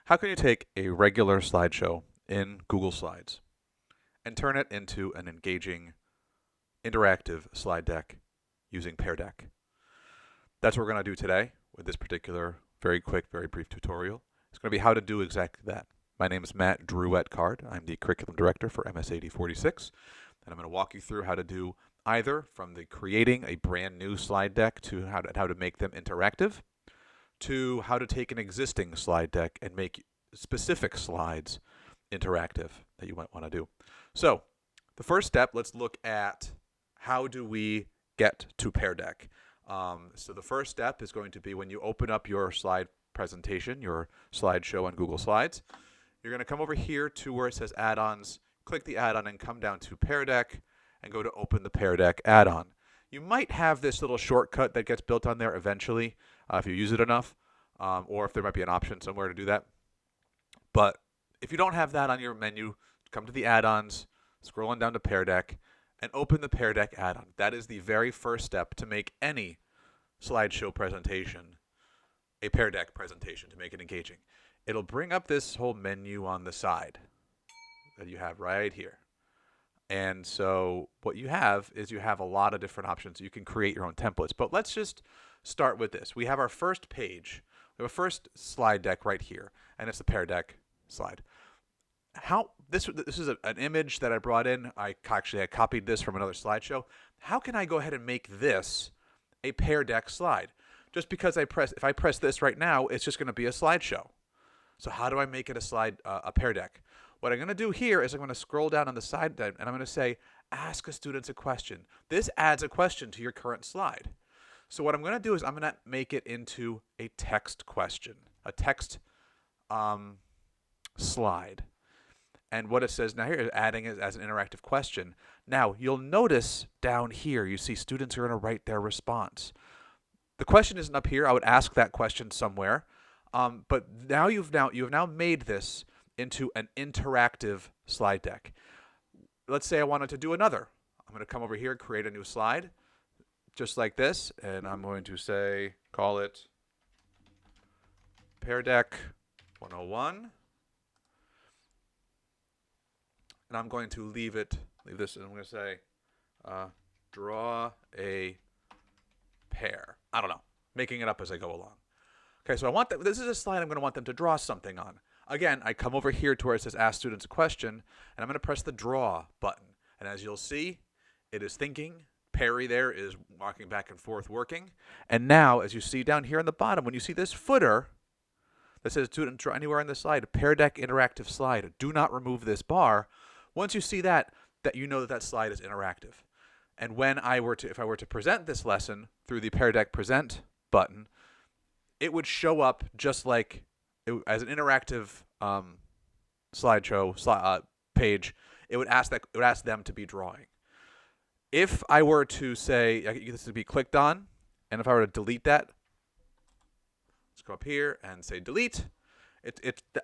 How can you take a regular slideshow in Google Slides and turn it into an engaging, interactive slide deck using Pear Deck? That's what we're going to do today with this particular very quick, very brief tutorial. It's going to be how to do exactly that. My name is Matt Drewette-Card. I'm the Curriculum Director for MSAD 46, and I'm going to walk you through how to do either from the creating a brand new slide deck to how to make them interactive, to how to take an existing slide deck and make specific slides interactive that you might want to do. So the first step, let's look at how do we get to Pear Deck. So the first step is going to be when you open up your slide presentation, your slideshow on Google Slides, you're going to come over here to where it says add-ons, click the add-on and come down to Pear Deck and go to open the Pear Deck add-on. You might have this little shortcut that gets built on there eventually if you use it enough, or if there might be an option somewhere to do that. But if you don't have that on your menu, come to the add-ons, scroll on down to Pear Deck, and open the Pear Deck add-on. That is the very first step to make any slideshow presentation a Pear Deck presentation, to make it engaging. It'll bring up this whole menu on the side that you have right here. And so what you have is you have a lot of different options. You can create your own templates. But let's just start with this. We have our first page. We have a first slide deck right here, and it's the Pear Deck slide. This is an image that I brought in. I copied this from another slideshow. How can I go ahead and make this a Pear Deck slide? Just because if I press this right now, it's just going to be a slideshow. So how do I make it a Pear Deck? What I'm going to do here is I'm going to scroll down on the side and I'm going to say, ask a student a question. This adds a question to your current slide. So what I'm going to do is I'm going to make it into a text question, a text slide. And what it says now here is adding it as an interactive question. Now, you'll notice down here, you see students are going to write their response. The question isn't up here. I would ask that question somewhere. But now you have now made this into an interactive slide deck. Let's say I wanted to do another. I'm going to come over here and create a new slide, just like this. And I'm going to say, call it Pear Deck 101. And I'm going to leave this, and I'm going to say, draw a pear. I don't know, making it up as I go along. Okay, so this is a slide I'm going to want them to draw something on. Again, I come over here to where it says ask students a question, and I'm going to press the draw button. And as you'll see, it is thinking. Perry there is walking back and forth working. And now, as you see down here on the bottom, when you see this footer that says student draw anywhere on the slide, Pear Deck interactive slide, do not remove this bar. Once you see that you know that slide is interactive. And if I were to present this lesson through the Pear Deck present button, it would show up just like as an interactive slideshow page. It would ask them to be drawing. If I were to say this would be clicked on, and if I were to delete that, let's go up here and say delete.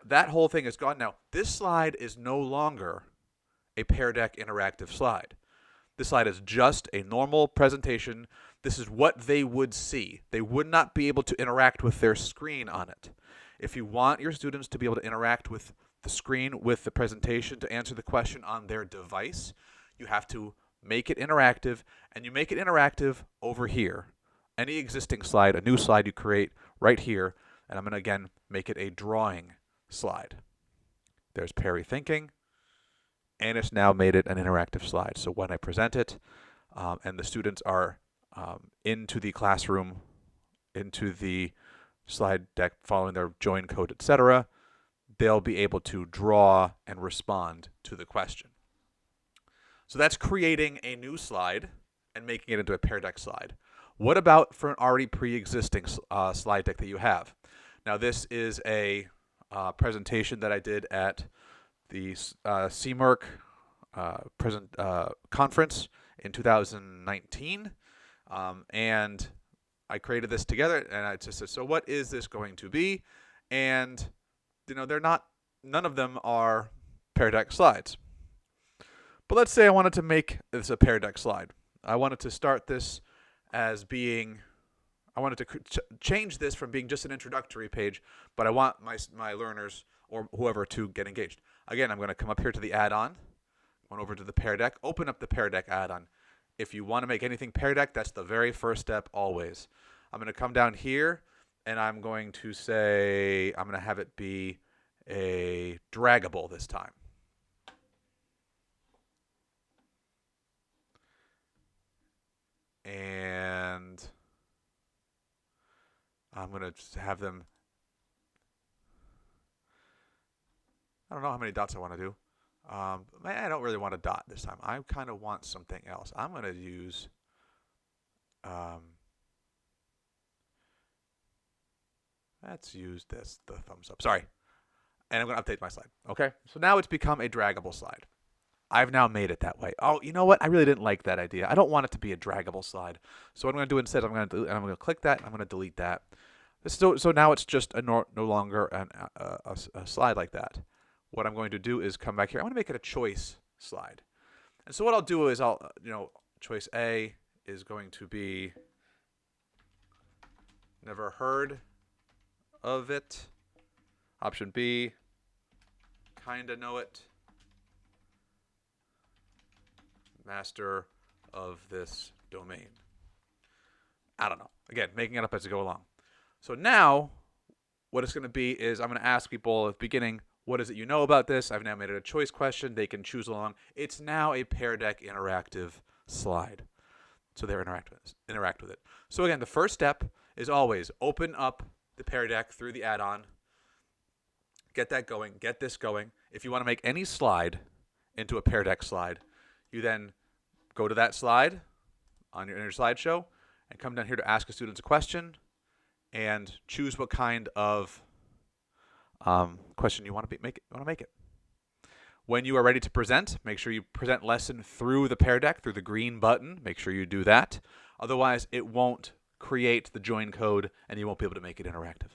That whole thing is gone now. This slide is no longer a Pear Deck interactive slide. This slide is just a normal presentation. This is what they would see. They would not be able to interact with their screen on it. If you want your students to be able to interact with the screen, with the presentation, to answer the question on their device, you have to make it interactive, and you make it interactive over here. Any existing slide, a new slide you create right here, and I'm going to, again, make it a drawing slide. There's Perry thinking. And it's now made it an interactive slide. So when I present it and the students are into the classroom, into the slide deck, following their join code, etc., they'll be able to draw and respond to the question. So that's creating a new slide and making it into a Pear Deck slide. What about for an already pre-existing slide deck that you have? Now this is a presentation that I did at the CMERC conference in 2019, and I created this together, and I just said, so what is this going to be? And none of them are Pear Deck slides. But let's say I wanted to make this a Pear Deck slide. I wanted to start this as being I wanted to change this from being just an introductory page, but I want my learners or whoever to get engaged. Again, I'm going to come up here to the add-on, going over to the Pear Deck, open up the Pear Deck add-on. If you want to make anything Pear Deck, that's the very first step always. I'm going to come down here, and I'm going to say, I'm going to have it be a draggable this time. And I'm going to have them, I don't know how many dots I want to do. I don't really want a dot this time. I kind of want something else. I'm going to use, let's use this, the thumbs up. Sorry. And I'm going to update my slide. Okay. So now it's become a draggable slide. I've now made it that way. Oh, you know what? I really didn't like that idea. I don't want it to be a draggable slide. So what I'm going to do instead, I'm going to click that. I'm going to delete that. So now it's just no longer a slide like that. What I'm going to do is come back here. I want to make it a choice slide. And so what I'll do is choice A is going to be never heard of it. Option B, kinda know it. Master of this domain. I don't know. Again, making it up as I go along. So now, what it's going to be is I'm going to ask people at the beginning, what is it you know about this? I've now made it a choice question. They can choose along. It's now a Pear Deck interactive slide. So they interact with it. So again, the first step is always open up the Pear Deck through the add-on. Get that going. Get this going. If you want to make any slide into a Pear Deck slide, you then go to that slide in your slideshow and come down here to ask the students a question and choose what kind of question you want to make it. When you are ready to present, make sure you present lesson through the Pear Deck, through the green button. Make sure you do that. Otherwise, it won't create the join code and you won't be able to make it interactive.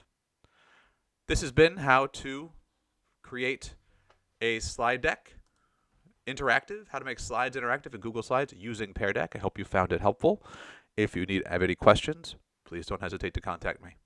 This has been how to create a slide deck interactive, how to make slides interactive in Google Slides using Pear Deck. I hope you found it helpful. If you have any questions, please don't hesitate to contact me.